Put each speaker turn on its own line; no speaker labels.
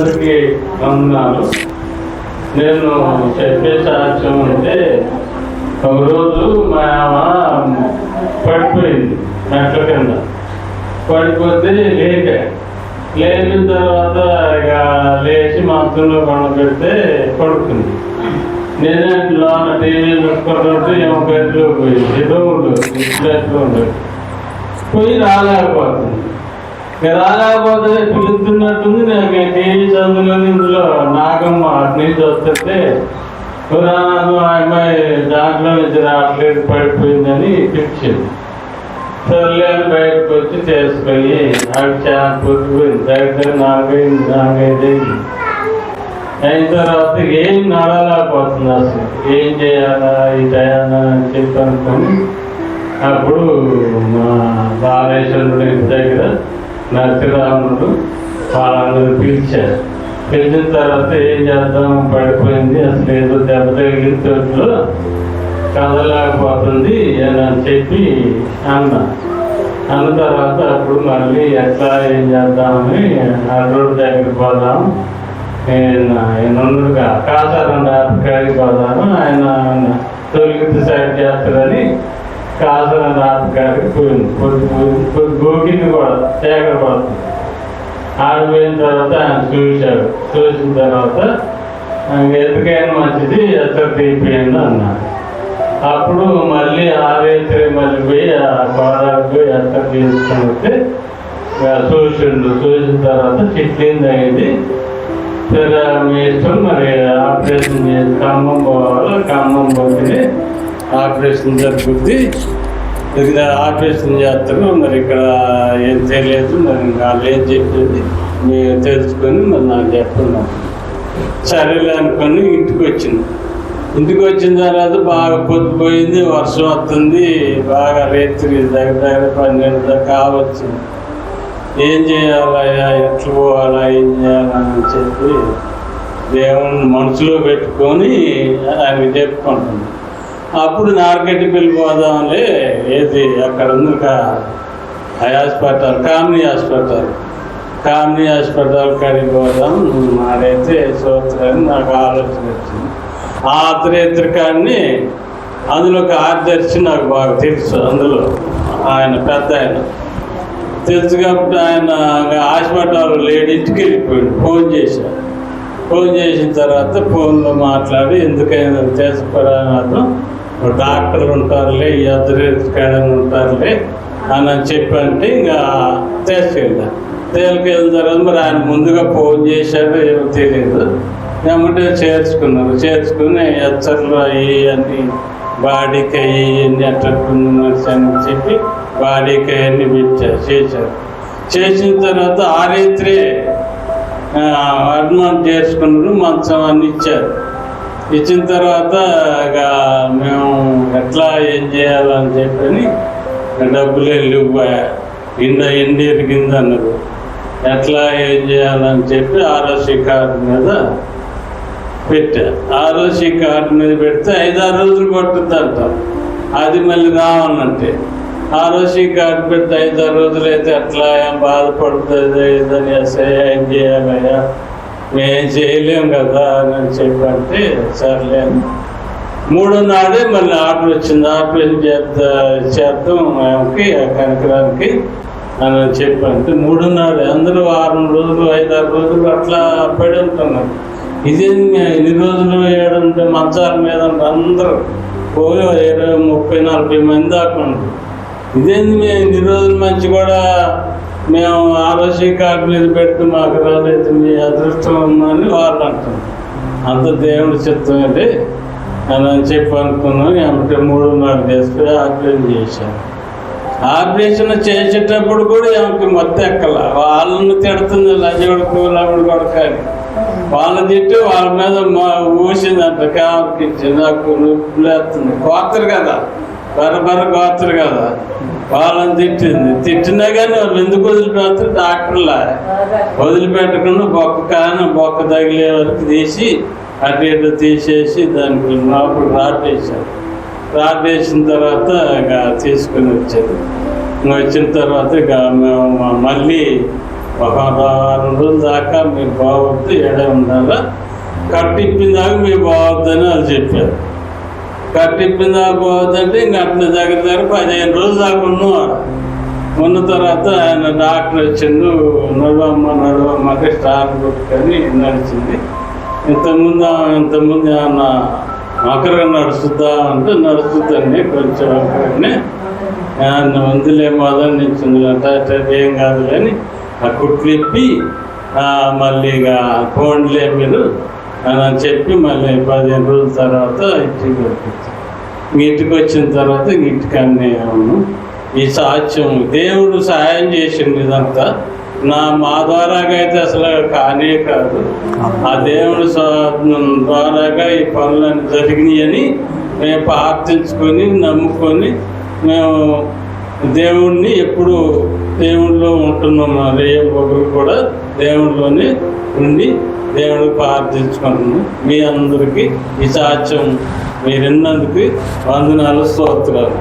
అందరికీ వందనాలు. నేను చెప్పే సాక్ష్యం అంటే, ఒకరోజు మా అమ్మ పడిపోయింది మెట్ల కింద. పడిపోతే లేచిన తర్వాత ఇక లేచి మంచంలో పెడితే పడుకుంది. నేనే లోన టీవీ చూసుకుంటుంటే ఏమో బెడ్లో పోయింది. బెడ్లో ఉండదు పోయి రాలేకపోతుంది. రాలేకపోతే పిలుస్తున్నట్టుంది. నాకు టీవీ చదువులో ఇందులో నాగమ్మ అటు నుంచి వస్తుంటే అమ్మాయి దాంట్లో నుంచి రావట్లేదు పడిపోయిందని పిలిచింది. సర్లే అని బయటకు వచ్చి చేసుకొని ఆవిడ చాలా పొద్దుపోయింది. దగ్గర 4-5 అయిన తర్వాత ఏం నడలేకపోతుంది. అసలు ఏం చేయాలా ఈ టయానా అని చెప్పి అనుకొని అప్పుడు మా బాలేశ్వరుడి దగ్గర నరసింహరాముడు వాళ్ళందరూ పిలిచారు. పిలిచిన తర్వాత ఏం చేద్దాం, పడిపోయింది, అసలు ఏదో దెబ్బ తగిలిన చోట్లో కదలేకపోతుంది అని చెప్పి అన్న తర్వాత అప్పుడు మళ్ళీ ఎట్లా ఏం చేద్దామని ఆ రోడ్డు దగ్గరికి పోదాం, ఆయన ఉన్నట్టుగా కాసారం రాత్రికి పోదాము, ఆయన తొలగితే సైడ్ చేస్తారని కాసారం రాత్రికి పోయింది. కొద్ది గోకింది కూడా చీకటి పడుతుంది. ఆడిపోయిన తర్వాత ఆయన చూశాడు. చూసిన తర్వాత ఎందుకైనా మంచిది ఎత్తర తీపియండి అన్నాడు. అప్పుడు మళ్ళీ ఆరేత్రి మళ్ళీ పోయి ఆ గోడకు పోయి ఎత్తర తీసుకొని వస్తే చూసిండు. చూసిన తర్వాత చిట్లింది అయింది. సరే మీ ఇష్టం, మరి ఆపరేషన్ చేసి ఖమ్మం పోవాలి, ఖమ్మం పోతే ఆపరేషన్ జరుగుద్ది, ఆపరేషన్ చేస్తారు, మరి ఇక్కడ ఏం తెలియదు, మరి వాళ్ళు ఏం చెప్పేది మీరు తెలుసుకొని మరి నాకు చెప్తున్నాను. సరేలే అనుకొని ఇంటికి వచ్చిన తర్వాత బాగా పొద్దుపోయింది, వర్షం వస్తుంది, బాగా రేత్రి దగ్గర 12 దాకా కావచ్చు. ఏం చేయాలా, ఎట్లా పోవాలా, ఏం చేయాలని చెప్పి దేవుని మనసులో పెట్టుకొని ఆయనకి చెప్పుకుంటుంది. అప్పుడు నార్కెట్కి వెళ్ళిపోదాంలే, ఏది అక్కడ ఉంది హాస్పిటల్, కామినీ హాస్పిటల్ కాడికి పోదాం, మాదైతే సూత్రాన్ని నాకు ఆలోచన వచ్చింది. ఆ అర్ధరేత్రి కాడిని అందులో ఒక ఆర్దర్శి నాకు బాగా తెలుసు. అందులో ఆయన పెద్ద ఆయన తెలుసు కాబట్టి ఆయన హాస్పిటల్ లేడీస్కి వెళ్ళిపోయాడు. ఫోన్ చేసిన తర్వాత ఫోన్లో మాట్లాడి ఎందుకైనా తెలుసుకోవడానికి డాక్టర్లు ఉంటారులే, ఈ అర్ధరేత్రి కాడని ఉంటారులే అని చెప్పంటే ఇంకా తీసుకెళ్ళిన తర్వాత మరి ఆయన ముందుగా ఫోన్ చేశాడు, ఏమో తెలియదు. ఏమంటే చేర్చుకుని హెచ్చర్లు అయ్యి అన్ని బాడీకి అయ్యి ఎట్లట్టున్నట్టు అని చెప్పి బాడీకి అవన్నీ చేశారు. చేసిన తర్వాత ఆరేత్రే అడ్వాన్స్ చేసుకున్నారు, మంచం అన్ని ఇచ్చారు. ఇచ్చిన తర్వాత ఇక మేము ఎట్లా ఏం చేయాలని చెప్పని డబ్బులు వెళ్ళిపోయా, ఎండి ఎరిగింది అన్నారు. ఎట్లా ఏం చేయాలని చెప్పి ఆర్ఓసి కార్డు మీద పెట్టా. ఆర్ఓసి కార్డు మీద పెడితే 5-6 రోజులు పట్టుద్దంట. అది మళ్ళీ రావాలంటే ఆర్ఓసి కార్డు పెడితే 5-6 రోజులు అయితే ఎట్లా ఏం బాధపడుతుంది ఇదని ఏం చేయాలయ్యా, మేమేం చేయలేం కదా అని చెప్పంటే సర్లే. 3వ నాడే మళ్ళీ ఆర్డర్ వచ్చింది, ఆపరేషన్ చేద్దాం ఆమెకి కనకరానికి అని చెప్పంటే 3వ నాడే అందరూ 6 రోజులు 5-6 రోజులు అట్లా పడి ఉంటున్నారు. ఇదేంటి ఇన్ని రోజులు ఏడంటే మంచాల మీద అందరూ పోయి 20-30-40 మంది దాకా ఉంటారు. ఇదేంటి మేము ఇన్ని రోజులు మంచి కూడా మేము ఆర్ఓసి కార్డు మీద పెడితే మాకు రాలేదు, మీ అదృష్టం ఉందని వాళ్ళు అంటారు. అంత దేవుడి చిత్తం అండి అని చెప్పి అనుకున్నాం. ఏమంటే 3వ నాడు చేసుకుని ఆపరేషన్ చేశాను. ఆపరేషన్ చేసేటప్పుడు కూడా ఏమిటి మొత్తం ఎక్కల, వాళ్ళని తిడుతుంది లజోడు కొడకాలి. వాళ్ళని తిట్టి వాళ్ళ మీద ఊసిందంట, కావకిచ్చి నాకు నొప్పులేస్తుంది. కోతరు కదా, బర్ర కోతరు కదా, వాళ్ళని తిట్టినా కానీ వాళ్ళు ఎందుకు వదిలిపెడతారు? డాక్టర్లా వదిలిపెట్టకుండా బొక్క తగిలే వరకు తీసి అటు ఇటు తీసేసి దానికి లోపల రాడ్ వేసిన తర్వాత ఇక తీసుకుని వచ్చారు. వచ్చిన తర్వాత ఇక మేము మళ్ళీ ఒక 6 రోజుల దాకా మీరు బాగొద్దు, ఏడే ఉండాలా, కట్టిప్పిన దాకా మీరు బాగొద్దని వాళ్ళు చెప్పారు. కట్టిప్పిన దాకా బాగొద్దంటే ఇంక అట్లా దగ్గర 15 రోజుల దాకా ఉన్న తర్వాత ఆయన డాక్టర్ వచ్చిండు, నడవమ్మ అంటే స్టార్ కొట్టుకొని నడిచింది. ఇంతకుముందు ఏమన్నా అక్కడిగా నడుస్తుందా అంటే నడుస్తుందండి, కొంచెం అక్కడనే వందులేమో అదని నిల్చింది అంటే ఏం కాదు కానీ ఆ కుట్లు ఇప్పి మళ్ళీ ఇక ఫోన్లే మీరు అని చెప్పి మళ్ళీ 15 రోజుల తర్వాత ఇంటికి పంపించారు. ఇంటికి వచ్చిన తర్వాత ఇంటికి అన్నీ అవును. ఈ సాక్ష్యం దేవుడు సహాయం చేసింది. ఇదంతా మా ద్వారాగా అయితే అసలు కానే కాదు. ఆ దేవుడు ద్వారాగా ఈ పనులన్నీ జరిగినాయని మేము ప్రార్థించుకొని నమ్ముకొని మేము దేవుణ్ణి ఎప్పుడు దేవుళ్ళో ఉంటున్నాము. రేపు ఒకరు కూడా దేవుళ్ళలోనే ఉండి దేవుడికి ప్రార్థించుకుంటున్నాం. మీ అందరికీ ఈ సాక్ష్యం మీరు విన్నందుకు వందనాలు, స్తోత్రాలు.